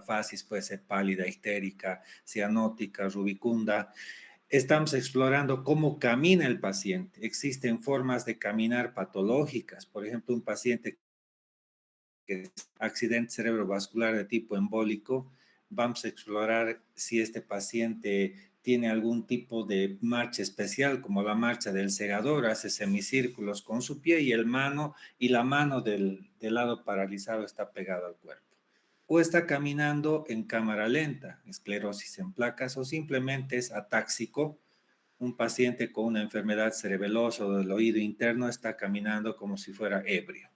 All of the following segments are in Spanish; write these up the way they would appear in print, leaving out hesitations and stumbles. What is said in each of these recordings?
facies puede ser pálida, histérica, cianótica, rubicunda. Estamos explorando cómo camina el paciente. Existen formas de caminar patológicas. Por ejemplo, un paciente que es accidente cerebrovascular de tipo embólico, vamos a explorar si este paciente tiene algún tipo de marcha especial, como la marcha del segador, hace semicírculos con su pie y la mano del lado paralizado está pegada al cuerpo. O está caminando en cámara lenta, esclerosis en placas, o simplemente es atáxico. Un paciente con una enfermedad cerebelosa o del oído interno está caminando como si fuera ebrio.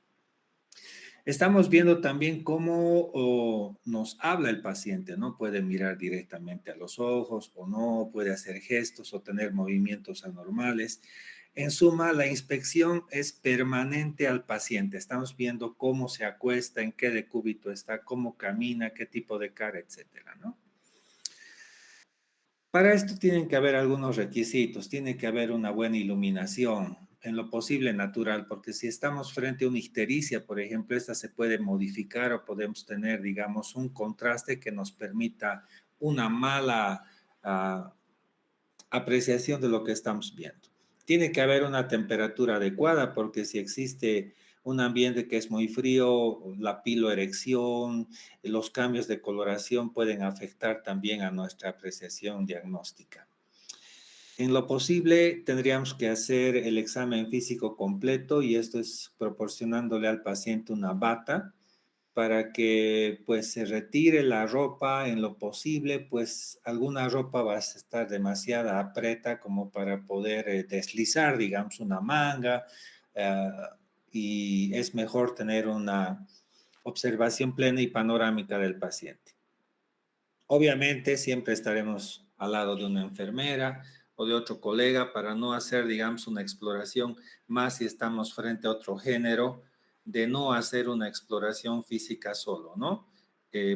Estamos viendo también cómo nos habla el paciente, ¿no? Puede mirar directamente a los ojos o no, puede hacer gestos o tener movimientos anormales. En suma, la inspección es permanente al paciente. Estamos viendo cómo se acuesta, en qué decúbito está, cómo camina, qué tipo de cara, etcétera, ¿no? Para esto tienen que haber algunos requisitos, tiene que haber una buena iluminación, en lo posible natural, porque si estamos frente a una ictericia, por ejemplo, esta se puede modificar o podemos tener, digamos, un contraste que nos permita una mala apreciación de lo que estamos viendo. Tiene que haber una temperatura adecuada, porque si existe un ambiente que es muy frío, la piloerección, los cambios de coloración pueden afectar también a nuestra apreciación diagnóstica. En lo posible, tendríamos que hacer el examen físico completo y esto es proporcionándole al paciente una bata para que pues se retire la ropa en lo posible, pues alguna ropa va a estar demasiado aprieta como para poder deslizar, digamos, una manga eh, y es mejor tener una observación plena y panorámica del paciente. Obviamente siempre estaremos al lado de una enfermera o de otro colega para no hacer, digamos, una exploración más si estamos frente a otro género, de no hacer una exploración física solo, ¿no?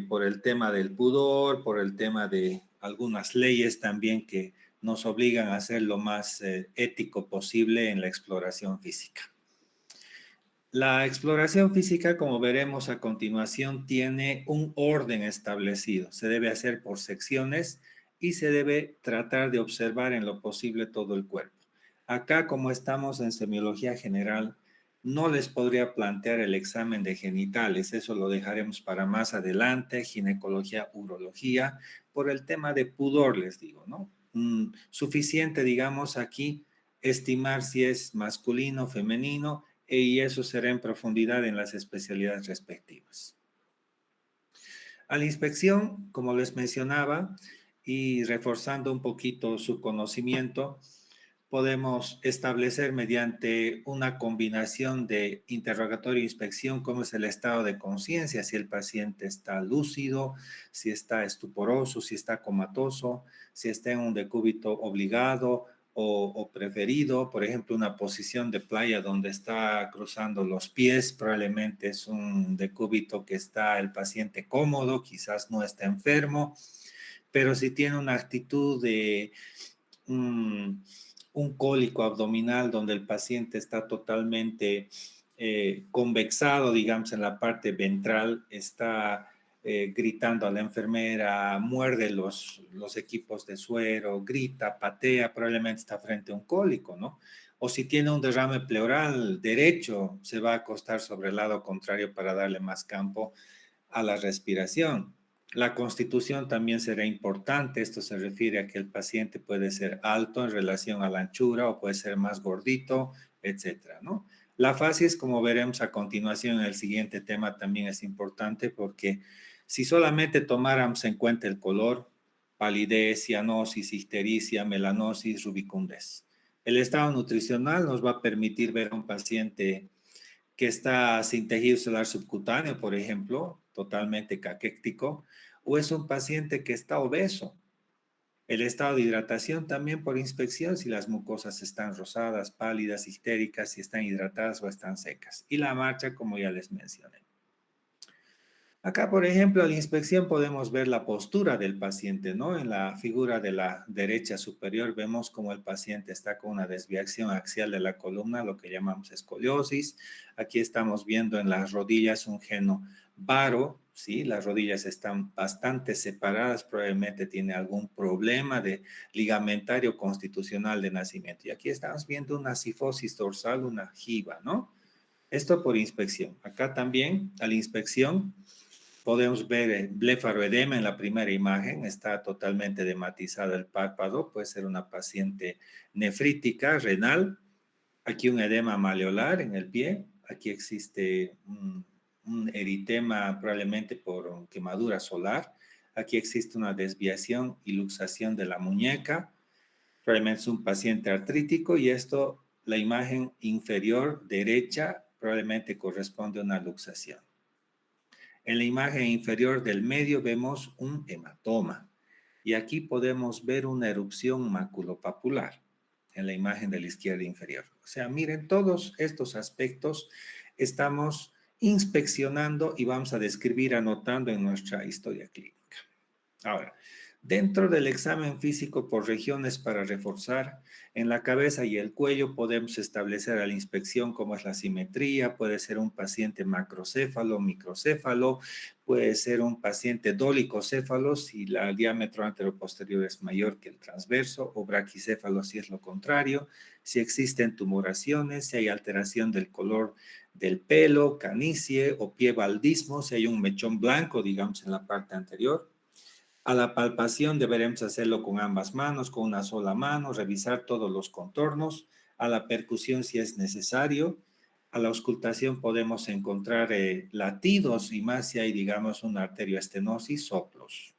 Por el tema del pudor, por el tema de algunas leyes también que nos obligan a ser lo más ético posible en la exploración física. La exploración física, como veremos a continuación, tiene un orden establecido. Se debe hacer por secciones y se debe tratar de observar en lo posible todo el cuerpo. Acá, como estamos en semiología general, no les podría plantear el examen de genitales, eso lo dejaremos para más adelante, ginecología, urología, por el tema de pudor, les digo, ¿no? Suficiente, digamos, aquí estimar si es masculino, femenino, y eso será en profundidad en las especialidades respectivas. A la inspección, como les mencionaba, y reforzando un poquito su conocimiento, podemos establecer mediante una combinación de interrogatorio e inspección cómo es el estado de conciencia, si el paciente está lúcido, si está estuporoso, si está comatoso, si está en un decúbito obligado o preferido, por ejemplo, una posición de playa donde está cruzando los pies, probablemente es un decúbito que está el paciente cómodo, quizás no está enfermo, pero si tiene una actitud de un cólico abdominal donde el paciente está totalmente convexado, digamos, en la parte ventral, está gritando a la enfermera, muerde los equipos de suero, grita, patea, probablemente está frente a un cólico, ¿no? O si tiene un derrame pleural derecho, se va a acostar sobre el lado contrario para darle más campo a la respiración. La constitución también será importante. Esto se refiere a que el paciente puede ser alto en relación a la anchura o puede ser más gordito, etcétera, ¿no? La facies, como veremos a continuación en el siguiente tema, también es importante porque si solamente tomáramos en cuenta el color, palidez, cianosis, ictericia, melanosis, rubicundez. El estado nutricional nos va a permitir ver a un paciente que está sin tejido celular subcutáneo, por ejemplo, totalmente caquéctico, o es un paciente que está obeso. El estado de hidratación también por inspección, si las mucosas están rosadas, pálidas, histéricas, si están hidratadas o están secas. Y la marcha, como ya les mencioné. Acá, por ejemplo, a la inspección podemos ver la postura del paciente, ¿no? En la figura de la derecha superior vemos cómo el paciente está con una desviación axial de la columna, lo que llamamos escoliosis. Aquí estamos viendo en las rodillas un geno varo, ¿sí? Las rodillas están bastante separadas, probablemente tiene algún problema de ligamentario constitucional de nacimiento. Y aquí estamos viendo una cifosis dorsal, una jiba, ¿no? Esto por inspección. Acá también, a la inspección, podemos ver el blefaroedema en la primera imagen, está totalmente dematizado el párpado, puede ser una paciente nefrítica, renal. Aquí un edema maleolar en el pie, aquí existe un eritema probablemente por quemadura solar, aquí existe una desviación y luxación de la muñeca, probablemente es un paciente artrítico y esto, la imagen inferior derecha probablemente corresponde a una luxación. En la imagen inferior del medio vemos un hematoma y aquí podemos ver una erupción maculopapular en la imagen de la izquierda inferior. O sea, miren, todos estos aspectos estamos inspeccionando y vamos a describir anotando en nuestra historia clínica. Ahora, dentro del examen físico por regiones para reforzar, en la cabeza y el cuello podemos establecer a la inspección cómo es la simetría, puede ser un paciente macrocéfalo, microcéfalo, puede ser un paciente dolicocéfalo si el diámetro anteroposterior es mayor que el transverso, o braquicéfalo si es lo contrario, si existen tumoraciones, si hay alteración del color del pelo, canicie o pie baldismo, si hay un mechón blanco, digamos, en la parte anterior. A la palpación deberemos hacerlo con ambas manos, con una sola mano, revisar todos los contornos. A la percusión si es necesario. A la auscultación podemos encontrar latidos y más si hay, digamos, una arterioestenosis, soplos.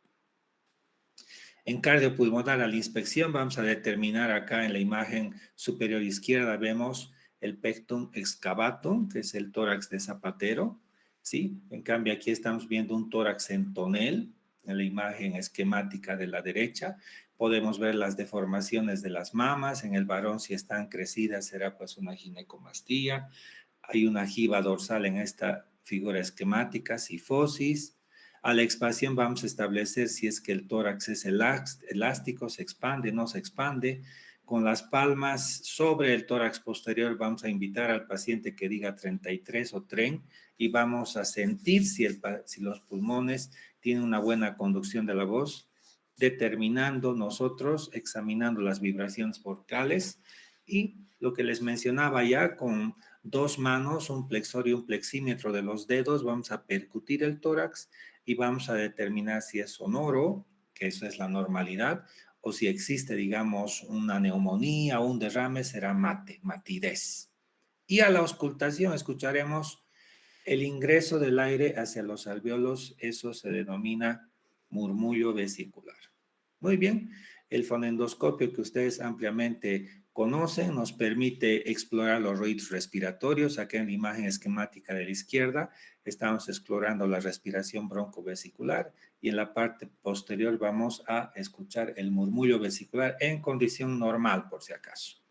En cardiopulmonar a la inspección vamos a determinar acá en la imagen superior izquierda vemos el pectum excavatum, que es el tórax de zapatero, ¿sí? En cambio aquí estamos viendo un tórax en tonel, en la imagen esquemática de la derecha. Podemos ver las deformaciones de las mamas, en el varón si están crecidas será pues una ginecomastía. Hay una jiba dorsal en esta figura esquemática, cifosis. A la expansión vamos a establecer si es que el tórax es elástico, se expande, no se expande. Con las palmas sobre el tórax posterior vamos a invitar al paciente que diga 33 o tren y vamos a sentir si los pulmones tienen una buena conducción de la voz, determinando nosotros, examinando las vibraciones vocales y lo que les mencionaba ya con dos manos, un flexor y un plexímetro de los dedos, vamos a percutir el tórax y vamos a determinar si es sonoro, que eso es la normalidad, o si existe, digamos, una neumonía o un derrame, será matidez. Y a la auscultación escucharemos el ingreso del aire hacia los alvéolos, eso se denomina murmullo vesicular. Muy bien, el fonendoscopio que ustedes ampliamente conocen nos permite explorar los ruidos respiratorios. Aquí en la imagen esquemática de la izquierda estamos explorando la respiración broncovesicular y en la parte posterior vamos a escuchar el murmullo vesicular en condición normal, por si acaso.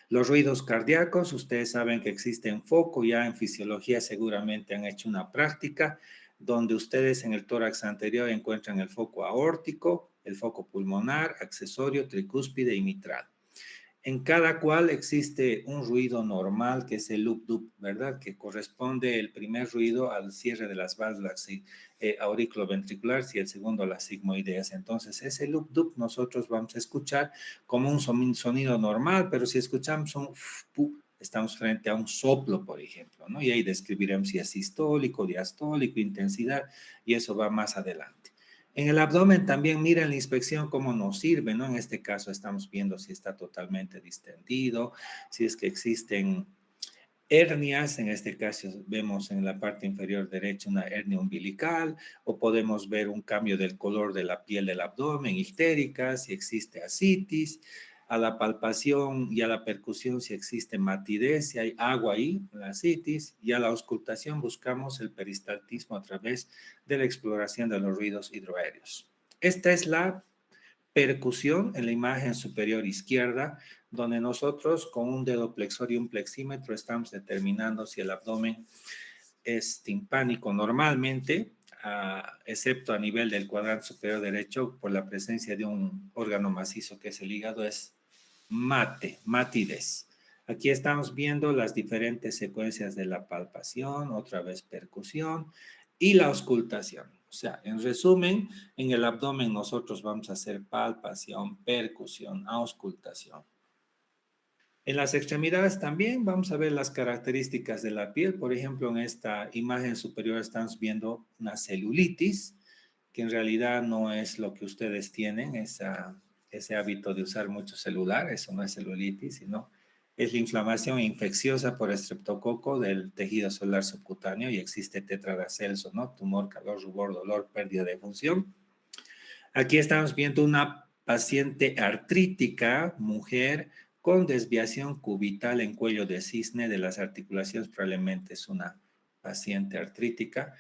Los ruidos cardíacos, ustedes saben que existen foco, ya en fisiología seguramente han hecho una práctica donde ustedes en el tórax anterior encuentran el foco aórtico, el foco pulmonar, accesorio, tricúspide y mitral. En cada cual existe un ruido normal que es el loop-doop, ¿verdad? Que corresponde el primer ruido al cierre de las válvulas auriculoventriculares y el segundo a las sigmoideas. Entonces, ese loop-doop nosotros vamos a escuchar como un sonido normal, pero si escuchamos un estamos frente a un soplo, por ejemplo, ¿no? Y ahí describiremos si es sistólico, diastólico, intensidad, y eso va más adelante. En el abdomen también miren la inspección cómo nos sirve, ¿no? En este caso estamos viendo si está totalmente distendido, si es que existen hernias, en este caso vemos en la parte inferior derecha una hernia umbilical, o podemos ver un cambio del color de la piel del abdomen, ictérica, si existe ascitis, a la palpación y a la percusión si existe matidez, si hay agua ahí, la ascitis, y a la auscultación buscamos el peristaltismo a través de la exploración de los ruidos hidroaéreos. Esta es la percusión en la imagen superior izquierda, donde nosotros con un dedo flexor y un plexímetro estamos determinando si el abdomen es timpánico normalmente, excepto a nivel del cuadrante superior derecho, por la presencia de un órgano macizo que es el hígado, es matidez. Aquí estamos viendo las diferentes secuencias de la palpación, otra vez percusión, y la auscultación. O sea, en resumen, en el abdomen nosotros vamos a hacer palpación, percusión, auscultación. En las extremidades también vamos a ver las características de la piel. Por ejemplo, en esta imagen superior estamos viendo una celulitis, que en realidad no es lo que ustedes tienen, ese hábito de usar mucho celular. Eso no es celulitis, sino es la inflamación infecciosa por estreptococo del tejido celular subcutáneo y existe tetradracelso, ¿no? Tumor, calor, rubor, dolor, pérdida de función. Aquí estamos viendo una paciente artrítica, mujer, con desviación cubital en cuello de cisne de las articulaciones, probablemente es una paciente artrítica.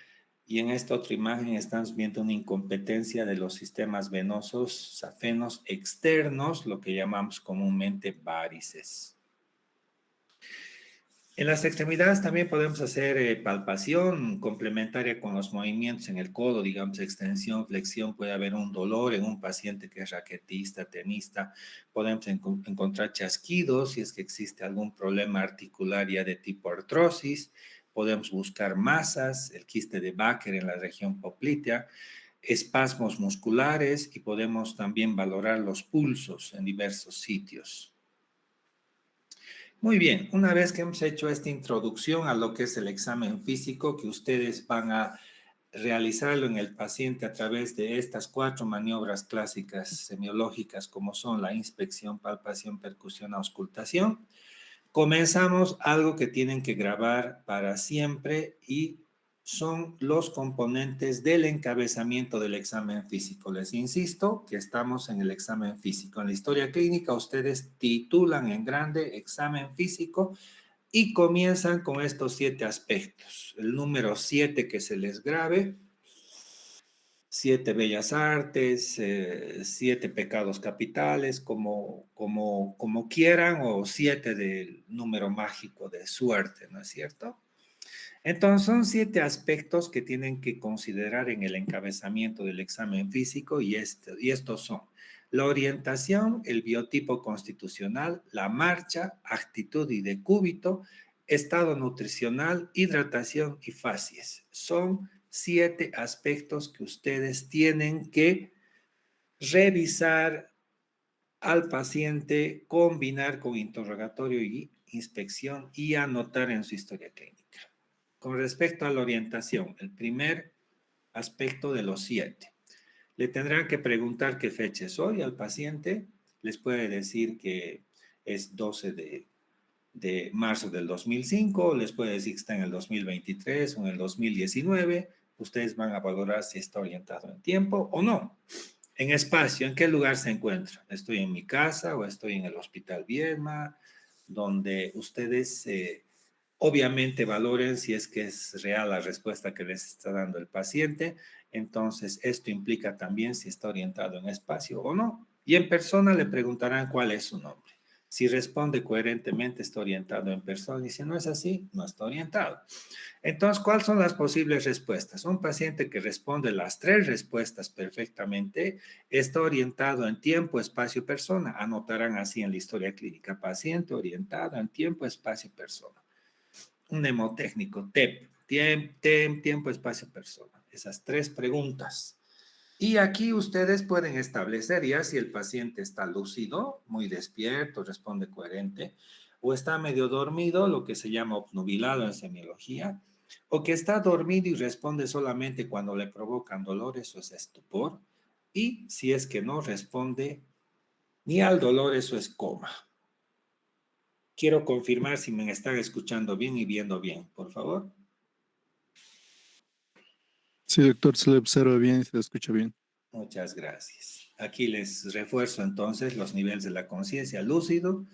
Y en esta otra imagen estamos viendo una incompetencia de los sistemas venosos safenos externos, lo que llamamos comúnmente varices. En las extremidades también podemos hacer palpación complementaria con los movimientos en el codo, digamos extensión, flexión. Puede haber un dolor en un paciente que es raquetista, tenista. Podemos encontrar chasquidos si es que existe algún problema articular ya de tipo artrosis. Podemos buscar masas, el quiste de Baker en la región poplitea, espasmos musculares y podemos también valorar los pulsos en diversos sitios. Muy bien, una vez que hemos hecho esta introducción a lo que es el examen físico, que ustedes van a realizarlo en el paciente a través de estas 4 maniobras clásicas semiológicas, como son la inspección, palpación, percusión, auscultación, comenzamos algo que tienen que grabar para siempre y son los componentes del encabezamiento del examen físico. Les insisto que estamos en el examen físico. En la historia clínica ustedes titulan en grande examen físico y comienzan con estos 7 aspectos. El número 7 que se les grabe, 7 bellas artes, 7 pecados capitales, como quieran, o 7 del número mágico de suerte, ¿no es cierto? Entonces, son 7 aspectos que tienen que considerar en el encabezamiento del examen físico y estos son la orientación, el biotipo constitucional, la marcha, actitud y decúbito, estado nutricional, hidratación y facies. Son 7 aspectos que ustedes tienen que revisar al paciente, combinar con interrogatorio y inspección y anotar en su historia clínica. Con respecto a la orientación, el primer aspecto de los 7. Le tendrán que preguntar qué fecha es hoy al paciente. Les puede decir que es 12 de marzo del 2005, les puede decir que está en el 2023 o en el 2019. Ustedes van a valorar si está orientado en tiempo o no. En espacio, ¿en qué lugar se encuentra? ¿Estoy en mi casa o estoy en el Hospital Viedma? Donde ustedes obviamente valoren si es que es real la respuesta que les está dando el paciente. Entonces, esto implica también si está orientado en espacio o no. Y en persona le preguntarán cuál es su nombre. Si responde coherentemente, está orientado en persona. Y si no es así, no está orientado. Entonces, ¿cuáles son las posibles respuestas? Un paciente que responde las 3 respuestas perfectamente está orientado en tiempo, espacio, persona. Anotarán así en la historia clínica. Paciente orientado en tiempo, espacio, persona. Un mnemotécnico, tiempo, espacio, persona. Esas 3 preguntas. Y aquí ustedes pueden establecer ya si el paciente está lúcido, muy despierto, responde coherente, o está medio dormido, lo que se llama obnubilado en semiología, o que está dormido y responde solamente cuando le provocan dolor, eso es estupor, y si es que no responde ni al dolor, eso es coma. Quiero confirmar si me están escuchando bien y viendo bien, por favor. Sí, doctor, se le observa bien y se le escucha bien. Muchas gracias. Aquí les refuerzo entonces los niveles de la conciencia lúcido.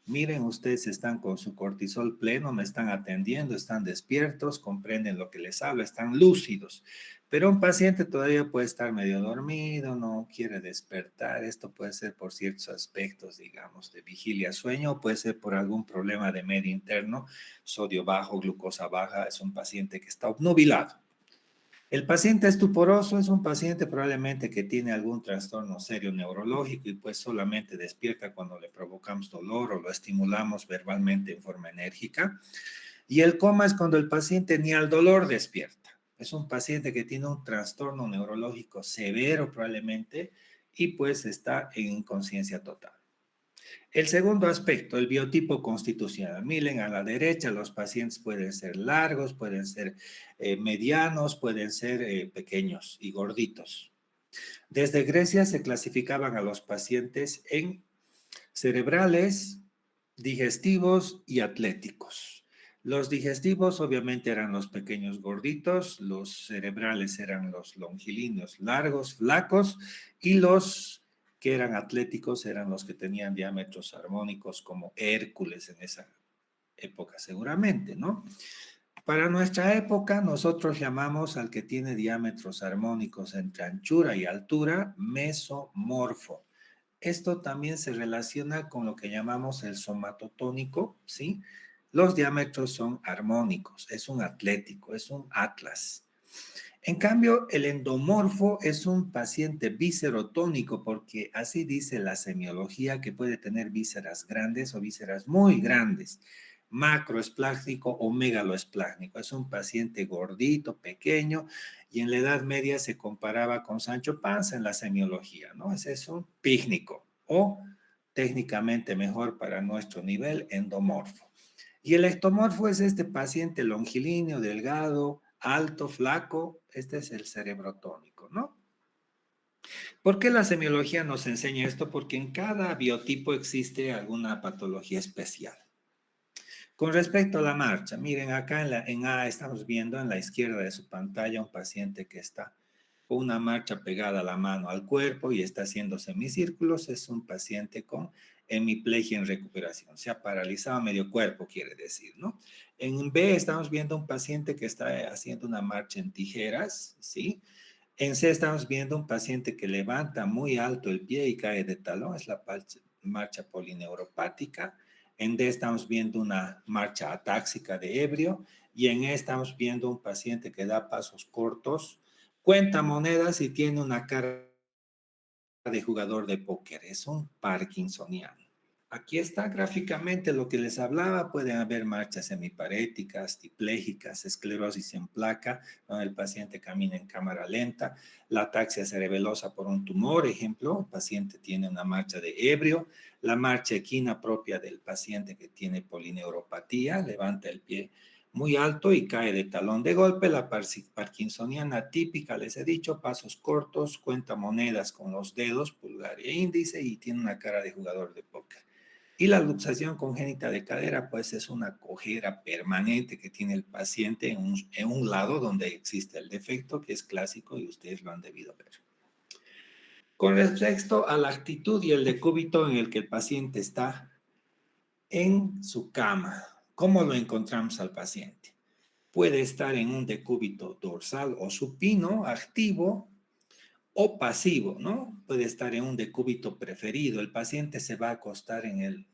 Miren, ustedes están con su cortisol pleno, me están atendiendo, están despiertos, comprenden lo que les hablo, están lúcidos. Pero un paciente todavía puede estar medio dormido, no quiere despertar. Esto puede ser por ciertos aspectos, digamos, de vigilia, sueño, o puede ser por algún problema de medio interno, sodio bajo, glucosa baja. Es un paciente que está obnubilado. El paciente estuporoso es un paciente probablemente que tiene algún trastorno serio neurológico y pues solamente despierta cuando le provocamos dolor o lo estimulamos verbalmente en forma enérgica. Y el coma es cuando el paciente ni al dolor despierta. Es un paciente que tiene un trastorno neurológico severo probablemente y pues está en inconsciencia total. El segundo aspecto, el biotipo constitucional. Miren, a la derecha los pacientes pueden ser largos, pueden ser medianos, pueden ser pequeños y gorditos. Desde Grecia se clasificaban a los pacientes en cerebrales, digestivos y atléticos. Los digestivos obviamente eran los pequeños gorditos, los cerebrales eran los longilíneos largos, flacos, y los que eran atléticos eran los que tenían diámetros armónicos como Hércules en esa época seguramente, ¿no? Para nuestra época, nosotros llamamos al que tiene diámetros armónicos entre anchura y altura mesomorfo. Esto también se relaciona con lo que llamamos el somatotónico, ¿sí? Los diámetros son armónicos, es un atlético, es un atlas. En cambio, el endomorfo es un paciente viscerotónico porque así dice la semiología que puede tener vísceras grandes o vísceras muy grandes. Macroesplácnico o megaloesplácnico. Es un paciente gordito, pequeño, y en la Edad Media se comparaba con Sancho Panza en la semiología, ¿no? Ese es un pícnico o técnicamente mejor para nuestro nivel, endomorfo. Y el ectomorfo es este paciente longilíneo, delgado, alto, flaco. Este es el cerebrotónico, ¿no? ¿Por qué la semiología nos enseña esto? Porque en cada biotipo existe alguna patología especial. Con respecto a la marcha, miren acá en A estamos viendo en la izquierda de su pantalla un paciente que está con una marcha pegada a la mano al cuerpo y está haciendo semicírculos. Es un paciente con hemiplegia en recuperación, se ha paralizado medio cuerpo, quiere decir, ¿no? En B estamos viendo un paciente que está haciendo una marcha en tijeras, ¿sí? En C estamos viendo un paciente que levanta muy alto el pie y cae de talón, es la marcha polineuropática. En D estamos viendo una marcha atáxica de ebrio y en E estamos viendo un paciente que da pasos cortos, cuenta monedas y tiene una cara de jugador de póker. Es un parkinsoniano. Aquí está gráficamente lo que les hablaba. Pueden haber marchas semiparéticas, diplégicas, esclerosis en placa, donde el paciente camina en cámara lenta, la ataxia cerebelosa por un tumor, ejemplo, el paciente tiene una marcha de ebrio, la marcha equina propia del paciente que tiene polineuropatía, levanta el pie muy alto y cae de talón de golpe. La parkinsoniana típica, les he dicho, pasos cortos, cuenta monedas con los dedos, pulgar e índice, y tiene una cara de jugador de póker. Y la luxación congénita de cadera, pues es una cojera permanente que tiene el paciente en un lado donde existe el defecto, que es clásico y ustedes lo han debido ver. Con respecto a la actitud y el decúbito en el que el paciente está en su cama, ¿cómo lo encontramos al paciente? Puede estar en un decúbito dorsal o supino, activo, o pasivo, ¿no? Puede estar en un decúbito preferido. El paciente se va a acostar en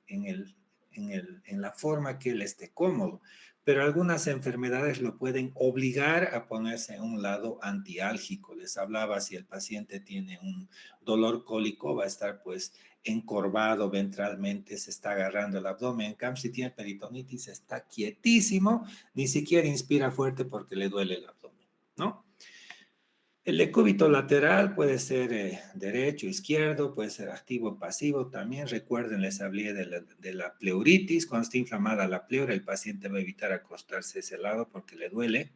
la forma que él esté cómodo, pero algunas enfermedades lo pueden obligar a ponerse en un lado antiálgico. Les hablaba, si el paciente tiene un dolor cólico, va a estar pues encorvado ventralmente, se está agarrando el abdomen. En cambio, si tiene peritonitis, está quietísimo, ni siquiera inspira fuerte porque le duele el abdomen, ¿no? El decúbito lateral puede ser derecho, izquierdo, puede ser activo o pasivo también. Recuerden, les hablé de la pleuritis. Cuando está inflamada la pleura, el paciente va a evitar acostarse ese lado porque le duele.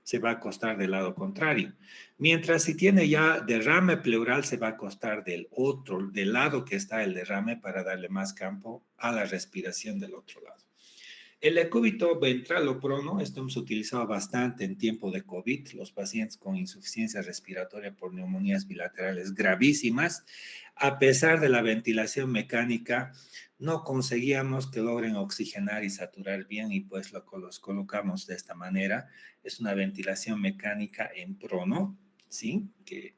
Se va a acostar del lado contrario. Mientras si tiene ya derrame pleural, se va a acostar del lado que está el derrame para darle más campo a la respiración del otro lado. El decúbito ventral o prono, esto hemos utilizado bastante en tiempo de COVID, los pacientes con insuficiencia respiratoria por neumonías bilaterales gravísimas. A pesar de la ventilación mecánica, no conseguíamos que logren oxigenar y saturar bien y pues los colocamos de esta manera. Es una ventilación mecánica en prono, ¿sí? Que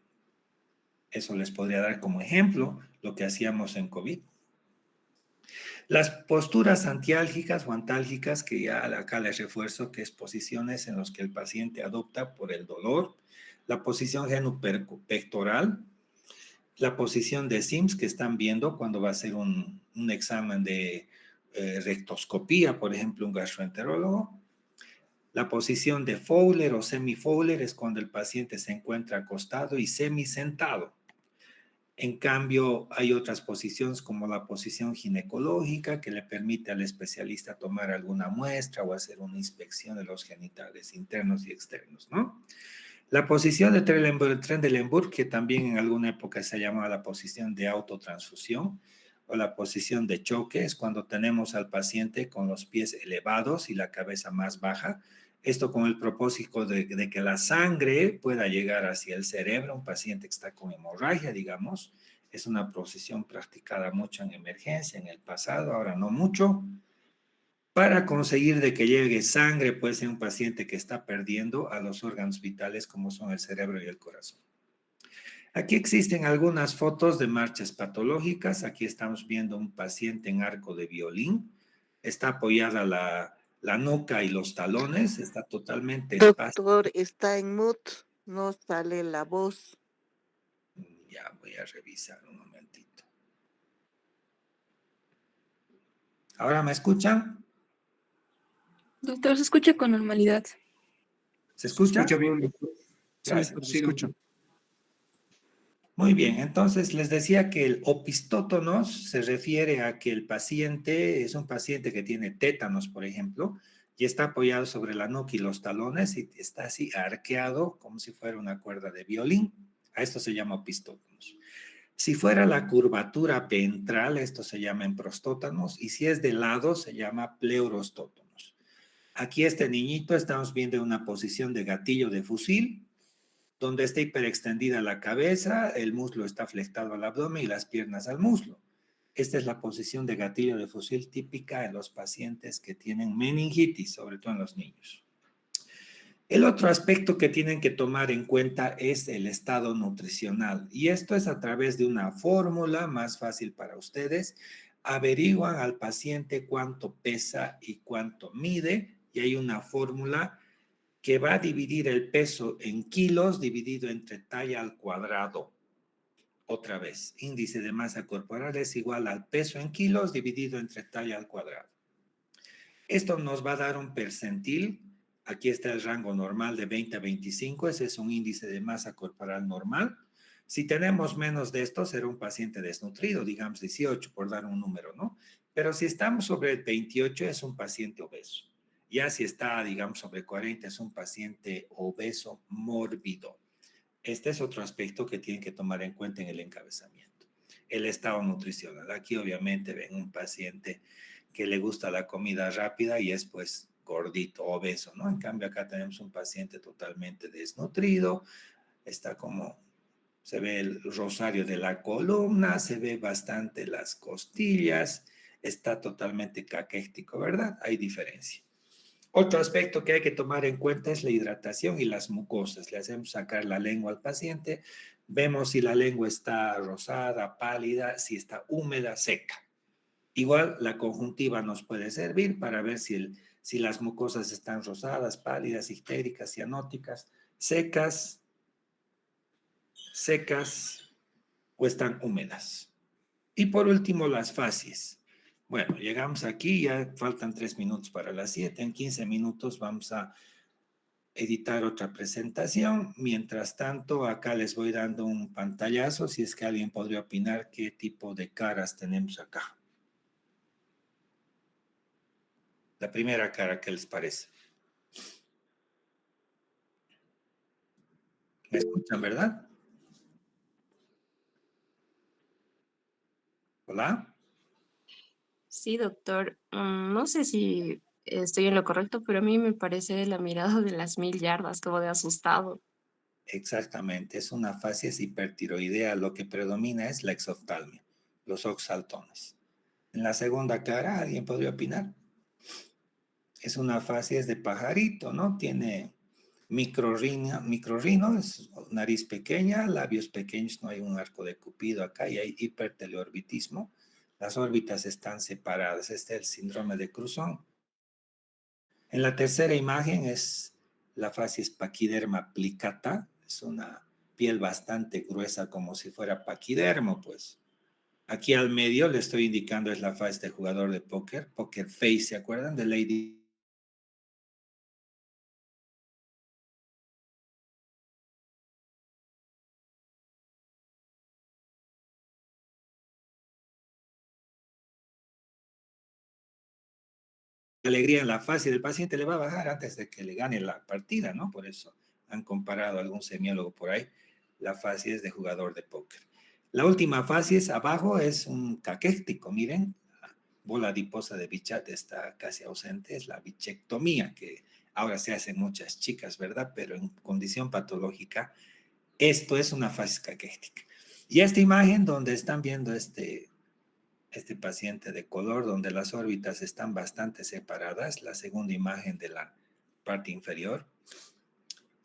eso les podría dar como ejemplo lo que hacíamos en COVID. Las posturas antiálgicas o antálgicas, que ya acá les refuerzo que es posiciones en las que el paciente adopta por el dolor, la posición genupectoral, la posición de Sims que están viendo cuando va a hacer un examen de rectoscopía, por ejemplo, un gastroenterólogo, La posición de Fowler o semi-Fowler es cuando el paciente se encuentra acostado y semi-sentado. En cambio, hay otras posiciones como la posición ginecológica que le permite al especialista tomar alguna muestra o hacer una inspección de los genitales internos y externos, ¿no? La posición de Trendelenburg, que también en alguna época se llamaba la posición de autotransfusión o la posición de choque, es cuando tenemos al paciente con los pies elevados y la cabeza más baja. Esto con el propósito de que la sangre pueda llegar hacia el cerebro, un paciente que está con hemorragia, digamos. Es una posición practicada mucho en emergencia, en el pasado, ahora no mucho. Para conseguir de que llegue sangre, puede ser un paciente que está perdiendo a los órganos vitales como son el cerebro y el corazón. Aquí existen algunas fotos de marchas patológicas. Aquí estamos viendo un paciente en arco de violín. Está apoyada la nuca y los talones. Está totalmente espástico. Doctor, está en mute, no sale la voz. Ya voy a revisar un momentito. ¿Ahora me escuchan? Doctor, se escucha con normalidad. ¿Se escucha? Escucha bien, doctor. Sí, Gracias. doctor, se Sí, escucha. doctor. Muy bien, entonces les decía que el opistótonos se refiere a que el paciente es un paciente que tiene tétanos, por ejemplo, y está apoyado sobre la nuca y los talones y está así arqueado como si fuera una cuerda de violín. A esto se llama opistótonos. Si fuera la curvatura ventral, esto se llama en prostótanos, y si es de lado, se llama pleurostótonos. Aquí este niñito estamos viendo una posición de gatillo de fusil, donde está hiperextendida la cabeza, el muslo está flectado al abdomen y las piernas al muslo. Esta es la posición de gatillo de fusil típica en los pacientes que tienen meningitis, sobre todo en los niños. El otro aspecto que tienen que tomar en cuenta es el estado nutricional, y esto es a través de una fórmula más fácil para ustedes. Averiguan al paciente cuánto pesa y cuánto mide, y hay una fórmula que va a dividir el peso en kilos dividido entre talla al cuadrado. Otra vez, índice de masa corporal es igual al peso en kilos dividido entre talla al cuadrado. Esto nos va a dar un percentil. Aquí está el rango normal de 20 a 25. Ese es un índice de masa corporal normal. Si tenemos menos de esto, será un paciente desnutrido, digamos 18, por dar un número, ¿no? Pero si estamos sobre el 28, es un paciente obeso. Ya si está, digamos, sobre 40, es un paciente obeso mórbido. Este es otro aspecto que tienen que tomar en cuenta en el encabezamiento. El estado nutricional. Aquí obviamente ven un paciente que le gusta la comida rápida y es pues gordito, obeso, ¿no? En cambio acá tenemos un paciente totalmente desnutrido, está como, se ve el rosario de la columna, se ve bastante las costillas, está totalmente caquético, ¿verdad? Hay diferencia. Otro aspecto que hay que tomar en cuenta es la hidratación y las mucosas. Le hacemos sacar la lengua al paciente, vemos si la lengua está rosada, pálida, si está húmeda, seca. Igual la conjuntiva nos puede servir para ver si las mucosas están rosadas, pálidas, ictéricas, cianóticas, secas, secas o están húmedas. Y por último, las facies. Bueno, llegamos aquí, ya faltan 3 minutos para las 7. En 15 minutos vamos a editar otra presentación. Mientras tanto, acá les voy dando un pantallazo si es que alguien podría opinar qué tipo de caras tenemos acá. La primera cara, ¿qué les parece? ¿Me escuchan, verdad? ¿Hola? Sí, doctor. No sé si estoy en lo correcto, pero a mí me parece la mirada de las 1000 yardas, como de asustado. Exactamente, es una facies hipertiroidea. Lo que predomina es la exoftalmia, los ojos saltones. En la segunda cara, ¿alguien podría opinar? Es una facies de pajarito, ¿no? Tiene microrrino, es nariz pequeña, labios pequeños, no hay un arco de Cupido acá y hay hiperteleorbitismo. Las órbitas están separadas. Este es el síndrome de Cruzón. En la tercera imagen es la facies paquiderma plicata. Es una piel bastante gruesa como si fuera paquidermo, pues. Aquí al medio le estoy indicando es la faz de jugador de póker, Poker Face, ¿se acuerdan de Lady alegría en la fase del paciente le va a bajar antes de que le gane la partida, ¿no? Por eso han comparado algún semiólogo por ahí, la fase es de jugador de póker. La última fase es abajo, es un caquéctico, miren, la bola adiposa de Bichat está casi ausente, es la bichectomía, que ahora se hace en muchas chicas, ¿verdad? Pero en condición patológica, esto es una fase caquéctica. Y esta imagen donde están viendo este paciente de color, donde las órbitas están bastante separadas, la segunda imagen de la parte inferior.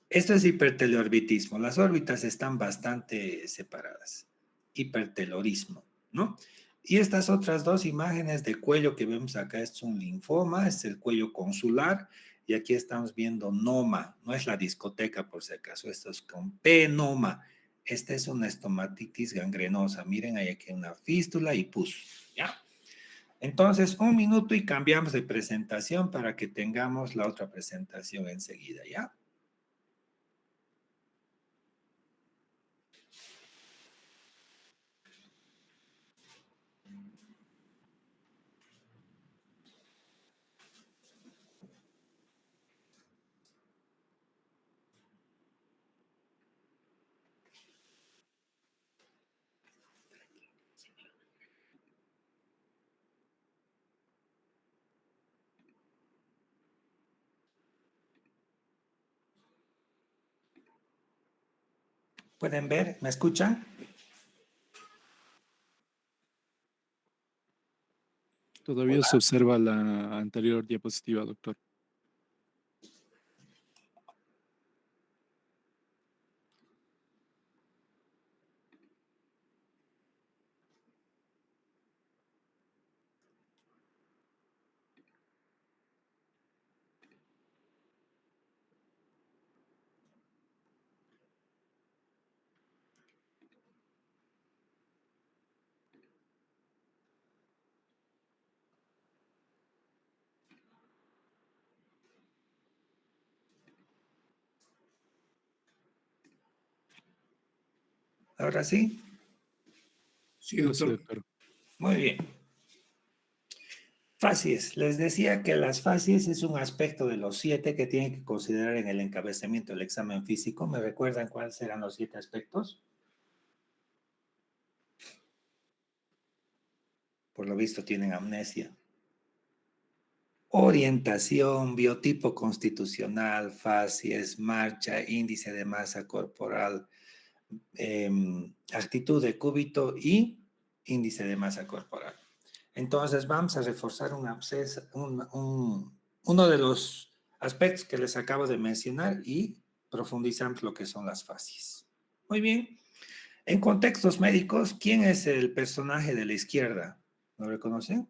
Esto es hiperteleorbitismo, las órbitas están bastante separadas, hipertelorismo, ¿no? Y estas otras dos imágenes de cuello que vemos acá, es un linfoma, es el cuello consular, y aquí estamos viendo noma, no es la discoteca por si acaso, esto es con P-noma. Esta es una estomatitis gangrenosa, miren, hay aquí una fístula y pus, ¿ya? Entonces, un minuto y cambiamos de presentación para que tengamos la otra presentación enseguida, ¿ya? ¿Pueden ver? ¿Me escuchan? Todavía se observa la anterior diapositiva, doctor. ¿Ahora sí? Sí, Sí, doctor. doctor. Muy bien. Facies. Les decía que las facies es un aspecto de los 7 que tienen que considerar en el encabezamiento del examen físico. ¿Me recuerdan cuáles eran los 7 aspectos? Por lo visto tienen amnesia. Orientación, biotipo constitucional, facies, marcha, índice de masa corporal, actitud de cúbito y índice de masa corporal. Entonces vamos a reforzar uno de los aspectos que les acabo de mencionar y profundizamos lo que son las facies. Muy bien. En contextos médicos, ¿quién es el personaje de la izquierda? ¿Lo reconocen?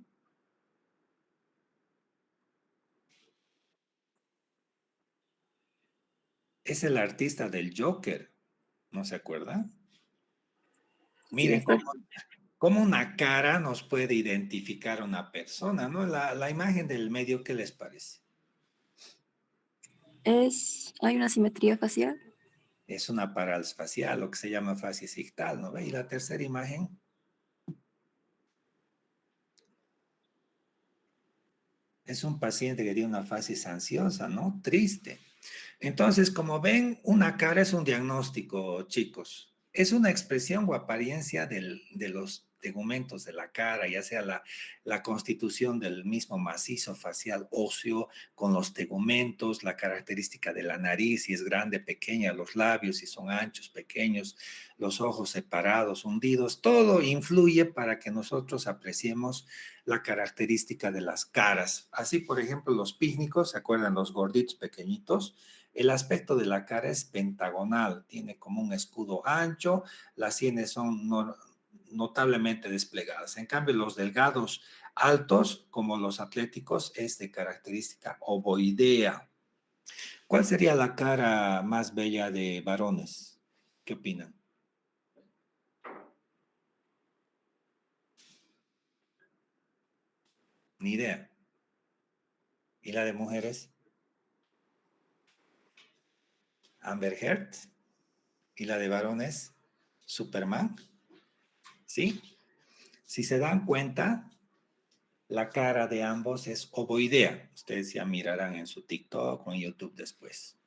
Es el artista del Joker. ¿No se acuerdan? Sí, Miren doctor. cómo una cara nos puede identificar a una persona, ¿no? La imagen del medio, ¿qué les parece? Hay una simetría facial. Es una parálisis facial, lo que se llama facies ictal, ¿no ve? Y la tercera imagen es un paciente que tiene una facies ansiosa, ¿no? Triste. Entonces, como ven, una cara es un diagnóstico, chicos. Es una expresión o apariencia de los tegumentos de la cara, ya sea la constitución del mismo macizo facial óseo con los tegumentos, la característica de la nariz, si es grande, pequeña, los labios, si son anchos, pequeños, los ojos separados, hundidos, todo influye para que nosotros apreciemos la característica de las caras. Así, por ejemplo, los pícnicos, ¿se acuerdan? Los gorditos pequeñitos. El aspecto de la cara es pentagonal, tiene como un escudo ancho, las sienes son notablemente desplegadas. En cambio, los delgados altos, como los atléticos, es de característica ovoidea. ¿Cuál sería la cara más bella de varones? ¿Qué opinan? Ni idea. ¿Y la de mujeres? Amber Heard. ¿Y la de varones? Superman. ¿Sí? Si se dan cuenta, La cara de ambos es ovoidea. Ustedes ya mirarán en su TikTok o en YouTube después.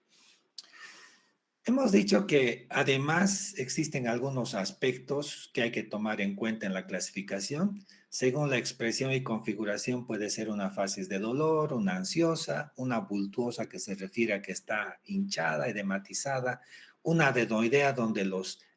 Hemos dicho que además existen algunos aspectos que hay que tomar en cuenta en la clasificación. Según la expresión y configuración puede ser una facies de dolor, una ansiosa, una bultuosa que se refiere a que está hinchada, edematizada, una adenoidea donde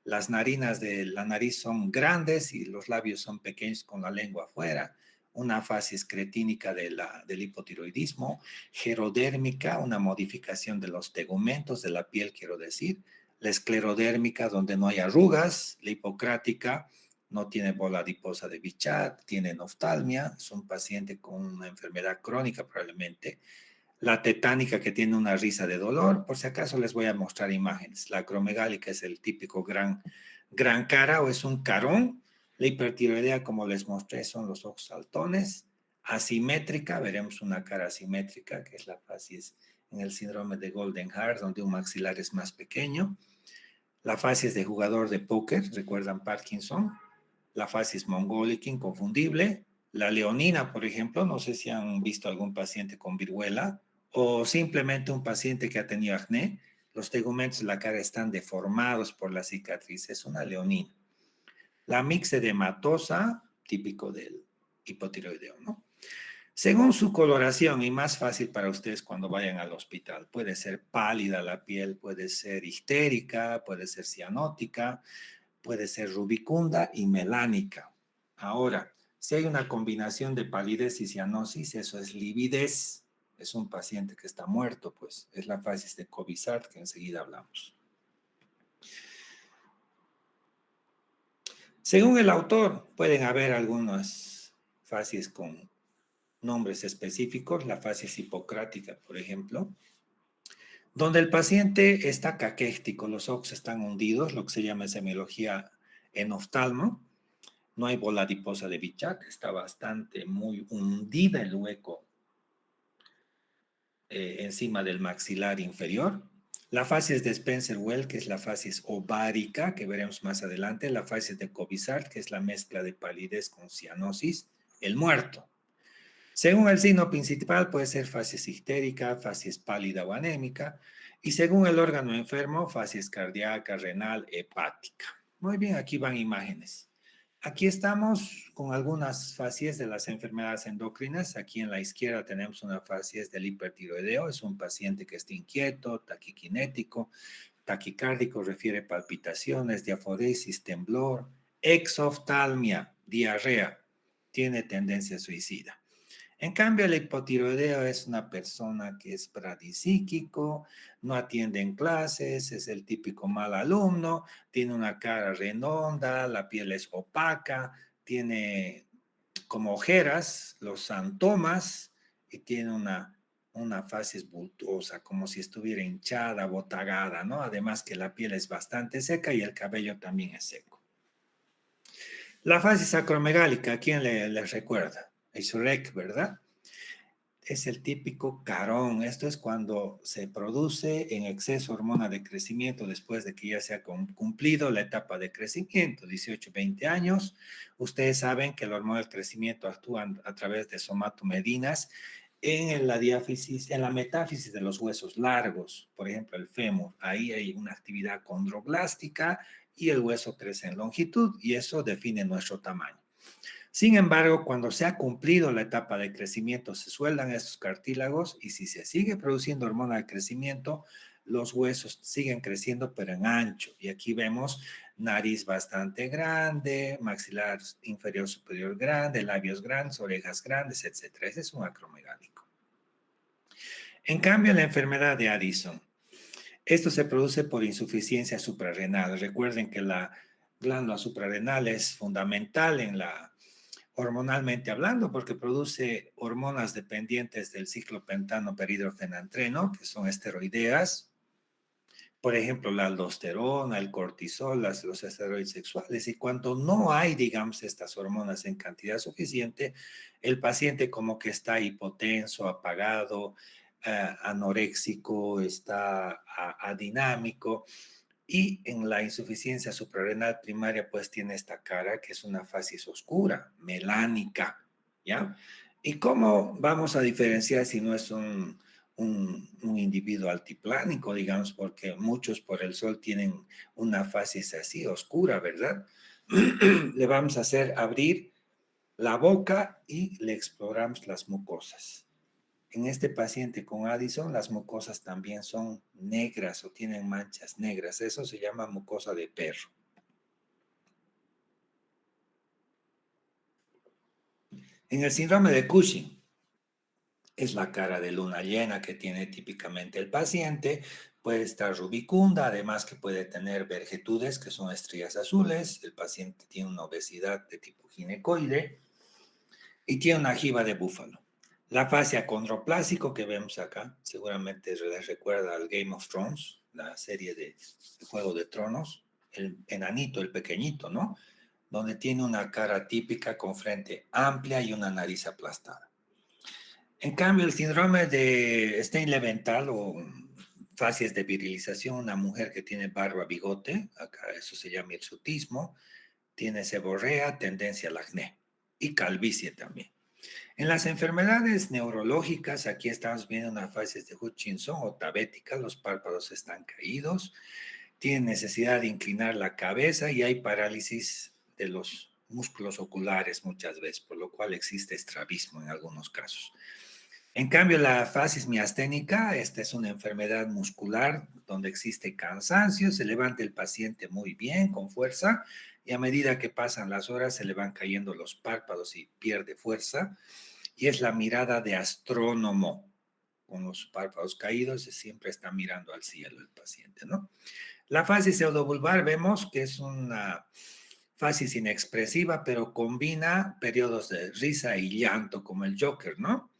las narinas de la nariz son grandes y los labios son pequeños con la lengua afuera, una facies cretínica del hipotiroidismo, gerodérmica, una modificación de los tegumentos de la piel, quiero decir, la esclerodérmica, donde no hay arrugas, la hipocrática, no tiene bola adiposa de Bichat, tiene noftalmia, es un paciente con una enfermedad crónica probablemente, la tetánica que tiene una risa de dolor, por si acaso les voy a mostrar imágenes, la acromegálica es el típico gran cara o es un carón, la hipertiroidea, como les mostré, son los ojos saltones, asimétrica, veremos una cara asimétrica, que es la facies en el síndrome de Golden Hart, donde un maxilar es más pequeño. La facies de jugador de póker, recuerdan Parkinson. La facies mongólica, inconfundible. La leonina, por ejemplo, no sé si han visto algún paciente con viruela o simplemente un paciente que ha tenido acné. Los tegumentos de la cara están deformados por la cicatriz, es una leonina. La mixedematosa, típico del hipotiroideo, ¿no? Según su coloración, y más fácil para ustedes cuando vayan al hospital, puede ser pálida la piel, puede ser histérica, puede ser cianótica, puede ser rubicunda y melánica. Ahora, si hay una combinación de palidez y cianosis, eso es lividez, es un paciente que está muerto, pues es la facies de Covizart que enseguida hablamos. Según el autor, pueden haber algunas facies con nombres específicos, la facies hipocrática, por ejemplo, donde el paciente está caquéctico, los ojos están hundidos, lo que se llama en semiología enoftalmo, no hay bola adiposa de Bichat, está bastante muy hundida el hueco encima del maxilar inferior. La facies de Spencer-Well, que es la facies ovárica, que veremos más adelante, la facies de Covizart, que es la mezcla de palidez con cianosis, el muerto. Según el signo principal puede ser facies histérica, facies pálida o anémica, y según el órgano enfermo, facies cardíaca, renal, hepática. Muy bien, aquí van imágenes. Aquí estamos con algunas facies de las enfermedades endocrinas. Aquí en la izquierda tenemos una facies del hipertiroideo. Es un paciente que está inquieto, taquikinético, taquicárdico, refiere palpitaciones, diaforesis, temblor, exoftalmia, diarrea. Tiene tendencia suicida. En cambio, el hipotiroideo es una persona que es bradisíquico, no atiende en clases, es el típico mal alumno, tiene una cara redonda, la piel es opaca, tiene como ojeras, los santomas y tiene una facies bultuosa, como si estuviera hinchada, botagada, ¿no? Además que la piel es bastante seca y el cabello también es seco. La facies acromegálica, ¿a quién le recuerda? Es REC, ¿verdad? Es el típico carón. Esto es cuando se produce en exceso hormona de crecimiento después de que ya se ha cumplido la etapa de crecimiento, 18, 20 años. Ustedes saben que la hormona del crecimiento actúa a través de somatomedinas en la diáfisis, en la metáfisis de los huesos largos, por ejemplo, el fémur. Ahí hay una actividad condroblástica y el hueso crece en longitud y eso define nuestro tamaño. Sin embargo, cuando se ha cumplido la etapa de crecimiento, se sueldan estos cartílagos y si se sigue produciendo hormona de crecimiento, los huesos siguen creciendo pero en ancho. Y aquí vemos nariz bastante grande, maxilar inferior superior grande, labios grandes, orejas grandes, etc. Ese es un acromegálico. En cambio, la enfermedad de Addison, esto se produce por insuficiencia suprarrenal. Recuerden que la glándula suprarrenal es fundamental en la hormonalmente hablando, porque produce hormonas dependientes del ciclopentano perhidrofenantreno, que son esteroideas, por ejemplo, la aldosterona, el cortisol, los esteroides sexuales, y cuando no hay, digamos, estas hormonas en cantidad suficiente, el paciente como que está hipotenso, apagado, anoréxico, está adinámico, y en la insuficiencia suprarrenal primaria, pues tiene esta cara que es una facies oscura, melánica, ¿ya? ¿Y cómo vamos a diferenciar si no es un individuo altiplánico, digamos, porque muchos por el sol tienen una facies así oscura, ¿verdad? Le vamos a hacer abrir la boca y le exploramos las mucosas. En este paciente con Addison, las mucosas también son negras o tienen manchas negras. Eso se llama mucosa de perro. En el síndrome de Cushing, es la cara de luna llena que tiene típicamente el paciente. Puede estar rubicunda, además que puede tener vergetudes, que son estrías azules. El paciente tiene una obesidad de tipo ginecoide y tiene una jiba de búfalo. La fase acondroplásico que vemos acá, seguramente les recuerda al Game of Thrones, la serie de Juego de Tronos, el enanito, el pequeñito, ¿no? Donde tiene una cara típica con frente amplia y una nariz aplastada. En cambio, el síndrome de Stein-Leventhal o facies de virilización, una mujer que tiene barba, bigote, acá eso se llama hirsutismo, tiene seborrea, tendencia al acné y calvicie también. En las enfermedades neurológicas, aquí estamos viendo una fase de Hutchinson o tabética, los párpados están caídos, tienen necesidad de inclinar la cabeza y hay parálisis de los músculos oculares muchas veces, por lo cual existe estrabismo en algunos casos. En cambio, la facies miasténica, esta es una enfermedad muscular donde existe cansancio, se levanta el paciente muy bien, con fuerza, y a medida que pasan las horas se le van cayendo los párpados y pierde fuerza, y es la mirada de astrónomo, con los párpados caídos, y siempre está mirando al cielo el paciente, ¿no? La facies pseudobulbar vemos que es una facies inexpresiva, pero combina periodos de risa y llanto, como el Joker, ¿no?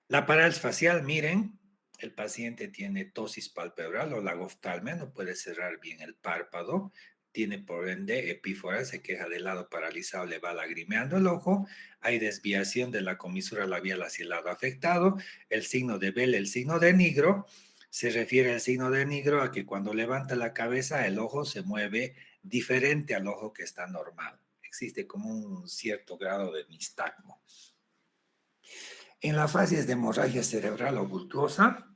La parálisis facial, miren, el paciente tiene ptosis palpebral o lagoftalmia, no puede cerrar bien el párpado, tiene por ende epífora, se queja del lado paralizado, le va lagrimeando el ojo, hay desviación de la comisura labial hacia el lado afectado, el signo de Bell, el signo de Nigro, se refiere al signo de Nigro a que cuando levanta la cabeza el ojo se mueve diferente al ojo que está normal. Existe como un cierto grado de nistagmo. En la fase de hemorragia cerebral o bultuosa,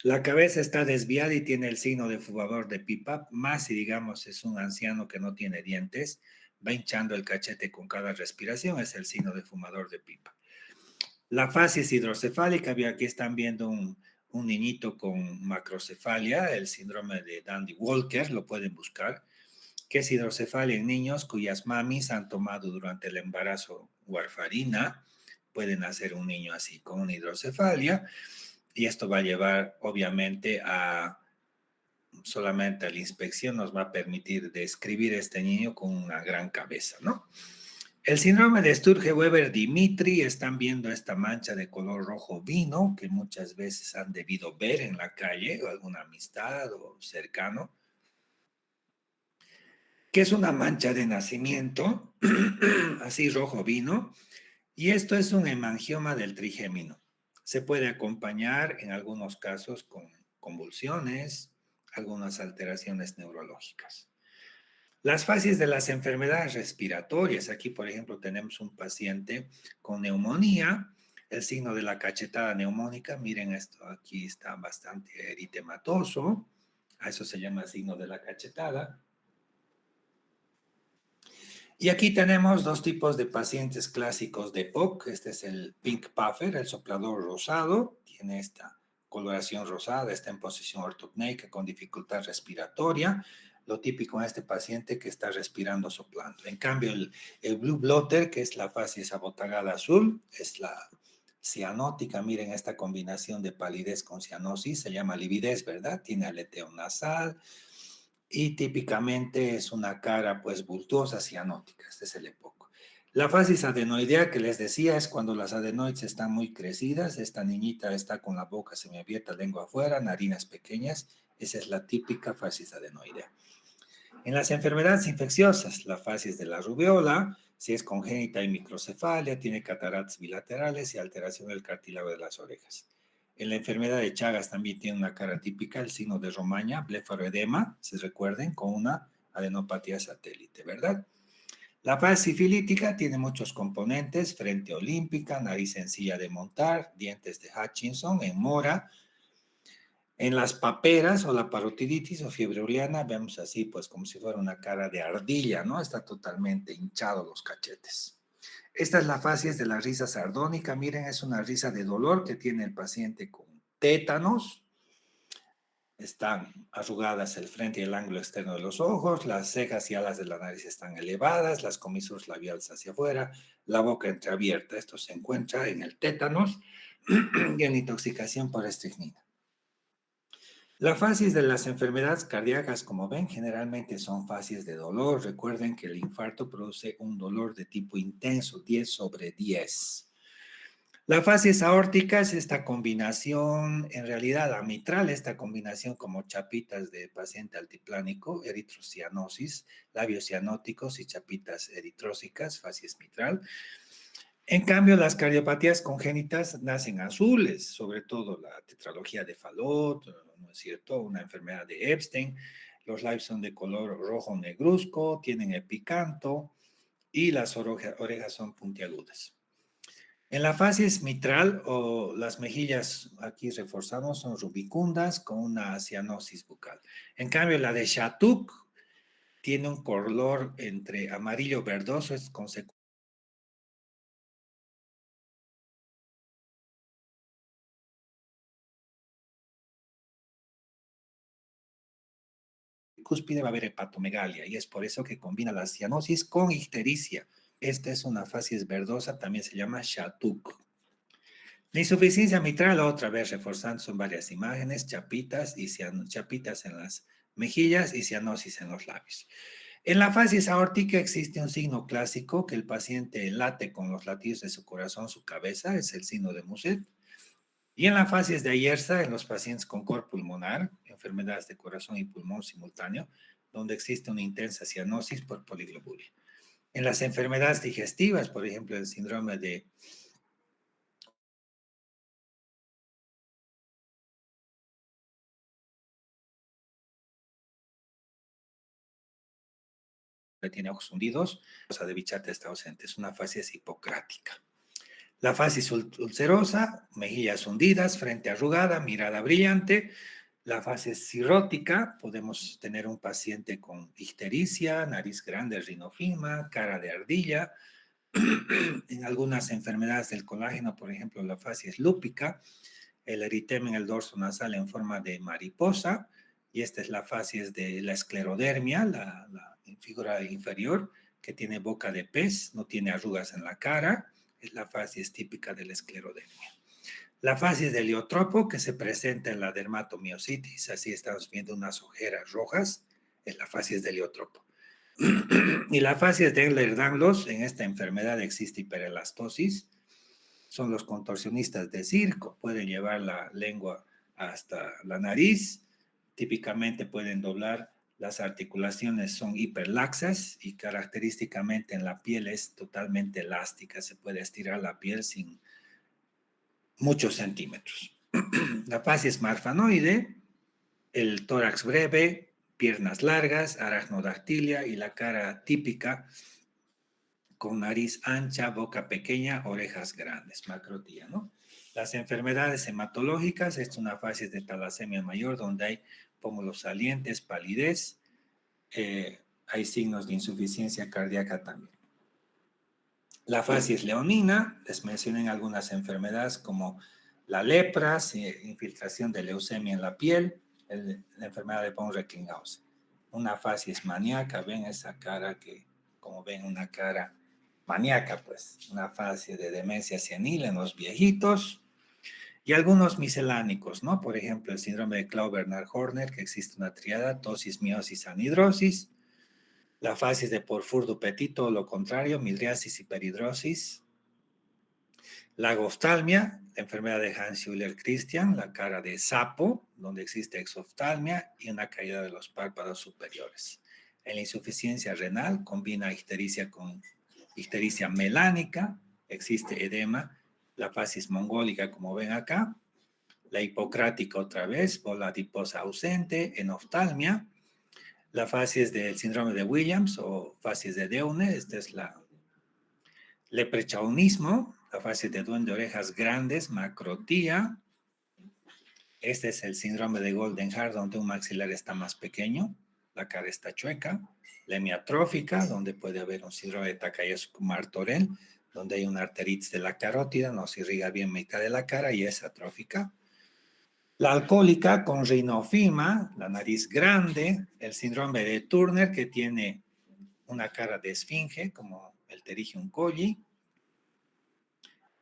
la cabeza está desviada y tiene el signo de fumador de pipa, más si digamos es un anciano que no tiene dientes, va hinchando el cachete con cada respiración, es el signo de fumador de pipa. La facies hidrocefálica, aquí están viendo un niñito con macrocefalia, el síndrome de Dandy-Walker, lo pueden buscar, que es hidrocefalia en niños cuyas mamis han tomado durante el embarazo warfarina. Pueden nacer un niño así con una hidrocefalia y esto va a llevar obviamente solamente a la inspección nos va a permitir describir este niño con una gran cabeza, ¿no? El síndrome de Sturge-Weber-Dimitri, están viendo esta mancha de color rojo vino que muchas veces han debido ver en la calle o alguna amistad o cercano, que es una mancha de nacimiento, así rojo vino, y esto es un hemangioma del trigémino. Se puede acompañar en algunos casos con convulsiones, algunas alteraciones neurológicas. Las fases de las enfermedades respiratorias. Aquí, por ejemplo, tenemos un paciente con neumonía, el signo de la cachetada neumónica. Miren esto, aquí está bastante eritematoso. A eso se llama signo de la cachetada. Y aquí tenemos dos tipos de pacientes clásicos de POC. Este es el pink puffer, el soplador rosado. Tiene esta coloración rosada, está en posición ortopneica con dificultad respiratoria. Lo típico en este paciente que está respirando soplando. En cambio, el blue blotter, que es la facies abotagada azul, es la cianótica. Miren esta combinación de palidez con cianosis, se llama lividez, ¿verdad? Tiene aleteo nasal, y típicamente es una cara pues bultuosa cianótica, este es el EPOC. La facies adenoidea que les decía es cuando las adenoides están muy crecidas, esta niñita está con la boca semiabierta, lengua afuera, narinas pequeñas, esa es la típica facies adenoidea. En las enfermedades infecciosas, la facies de la rubeola, si es congénita y microcefalia, tiene cataratas bilaterales y alteración del cartílago de las orejas. En la enfermedad de Chagas también tiene una cara típica, el signo de Romaña, blefaroedema, se recuerden, con una adenopatía satélite, ¿verdad? La fase sifilítica tiene muchos componentes: frente olímpica, nariz sencilla de montar, dientes de Hutchinson, en mora. En las paperas o la parotiditis o fiebre uliana vemos así, pues como si fuera una cara de ardilla, ¿no? Está totalmente hinchado los cachetes. Esta es la facies de la risa sardónica. Miren, es una risa de dolor que tiene el paciente con tétanos. Están arrugadas el frente y el ángulo externo de los ojos, las cejas y alas de la nariz están elevadas, las comisuras labiales hacia afuera, la boca entreabierta. Esto se encuentra en el tétanos y en intoxicación por estricnina. La facies de las enfermedades cardíacas, como ven, generalmente son facies de dolor. Recuerden que el infarto produce un dolor de tipo intenso, 10/10. La facies aórtica es esta combinación, en realidad amitral, esta combinación como chapitas de paciente altiplánico, eritrocianosis, labios cianóticos y chapitas eritrósicas, facies mitral. En cambio, las cardiopatías congénitas nacen azules, sobre todo la tetralogía de Fallot, ¿no es cierto? Una enfermedad de Epstein. Los labios son de color rojo negruzco, tienen epicanto y las orejas son puntiagudas. En la facies mitral o las mejillas, aquí reforzamos, son rubicundas con una cianosis bucal. En cambio, la de Shattuck tiene un color entre amarillo verdoso, es consecuencia cúspide va a haber hepatomegalia y es por eso que combina la cianosis con ictericia. Esta es una facies verdosa, también se llama Shattuck. La insuficiencia mitral, otra vez reforzando, son varias imágenes, chapitas en las mejillas y cianosis en los labios. En la facies aórtica existe un signo clásico que el paciente late con los latidos de su corazón, su cabeza, es el signo de Muset. Y en la facies de Ayerza, en los pacientes con cor pulmonar, enfermedades de corazón y pulmón simultáneo, donde existe una intensa cianosis por poligloburia. En las enfermedades digestivas, por ejemplo, el síndrome de tiene ojos hundidos, de Bichat está ausente, es una facies hipocrática. La facies ulcerosa, mejillas hundidas, frente arrugada, mirada brillante. La facies cirrótica, podemos tener un paciente con ictericia, nariz grande, rinofima, cara de ardilla. En algunas enfermedades del colágeno, por ejemplo, la facies lúpica, el eritema en el dorso nasal en forma de mariposa, y esta es la facies de la esclerodermia, la figura inferior, que tiene boca de pez, no tiene arrugas en la cara, es la facies típica de la esclerodermia. La facies de heliotropo, que se presenta en la dermatomiositis, así estamos viendo unas ojeras rojas, es la facies de heliotropo. Y la facies de Ehlers-Danlos, en esta enfermedad existe hiperelastosis, son los contorsionistas de circo, pueden llevar la lengua hasta la nariz, típicamente pueden doblar, las articulaciones son hiperlaxas y característicamente en la piel es totalmente elástica, se puede estirar la piel sin muchos centímetros. La facies marfanoide, el tórax breve, piernas largas, aracnodactilia y la cara típica con nariz ancha, boca pequeña, orejas grandes, macrotía, ¿no? Las enfermedades hematológicas, es una facies de talasemia mayor donde hay pómulos salientes, palidez, hay signos de insuficiencia cardíaca también. La facies leonina, les mencioné algunas enfermedades como la lepra, infiltración de leucemia en la piel, la enfermedad de von Recklinghausen. Una facies maníaca, ven esa cara que, como ven, una cara maníaca, pues, una fase de demencia senil en los viejitos, y algunos miscelánicos, ¿no? Por ejemplo, el síndrome de Claude-Bernard-Horner, que existe una triada, tosis, miosis, anhidrosis, la facies de Porfur-Dupéty, todo lo contrario, midriasis, hiperhidrosis, la goftalmia, la enfermedad de Hans-Schüller-Christian, la cara de sapo, donde existe exoftalmia y una caída de los párpados superiores. En la insuficiencia renal, combina ictericia con ictericia melánica, existe edema, la facies mongólica, como ven acá, la hipocrática otra vez, bola adiposa ausente, en oftalmia, La facies del síndrome de Williams o facies de Deune. Esta es la leprechaunismo, la facies de duende de orejas grandes, macrotía. Este es el síndrome de Goldenhar, donde un maxilar está más pequeño, la cara está chueca. La hemiatrófica, donde puede haber un síndrome de Takayasu-Martorell, donde hay una arteritis de la carótida, no se irriga bien mitad de la cara y es atrófica. La alcohólica con rinofima, la nariz grande, el síndrome de Turner, que tiene una cara de esfinge, como el Pterigium colli.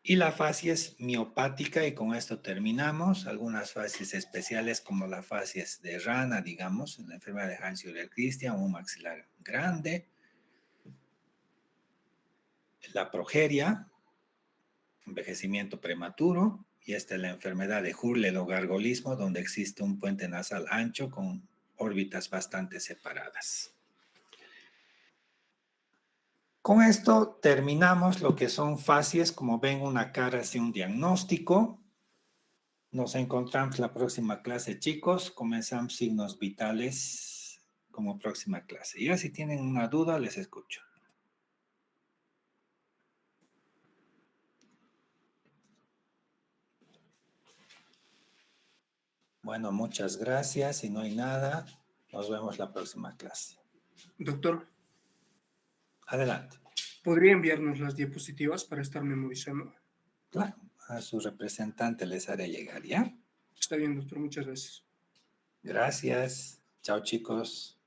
Y la facies miopática, y con esto terminamos. Algunas facies especiales, como la facies de rana, digamos, en la enfermedad de Hans-Uller-Christian, un maxilar grande. La progeria, envejecimiento prematuro, y esta es la enfermedad de Hurler o gargolismo, donde existe un puente nasal ancho con órbitas bastante separadas. Con esto terminamos lo que son facies. Como ven, una cara hace un diagnóstico. Nos encontramos la próxima clase, chicos. Comenzamos signos vitales como próxima clase. Y ya si tienen una duda, les escucho. Bueno, muchas gracias. Si no hay nada, nos vemos la próxima clase. Doctor, Adelante. ¿podría enviarnos las diapositivas para estar memorizando? Claro, a su representante les haré llegar, ¿ya? Está bien, doctor, muchas gracias. Gracias. Chao, chicos.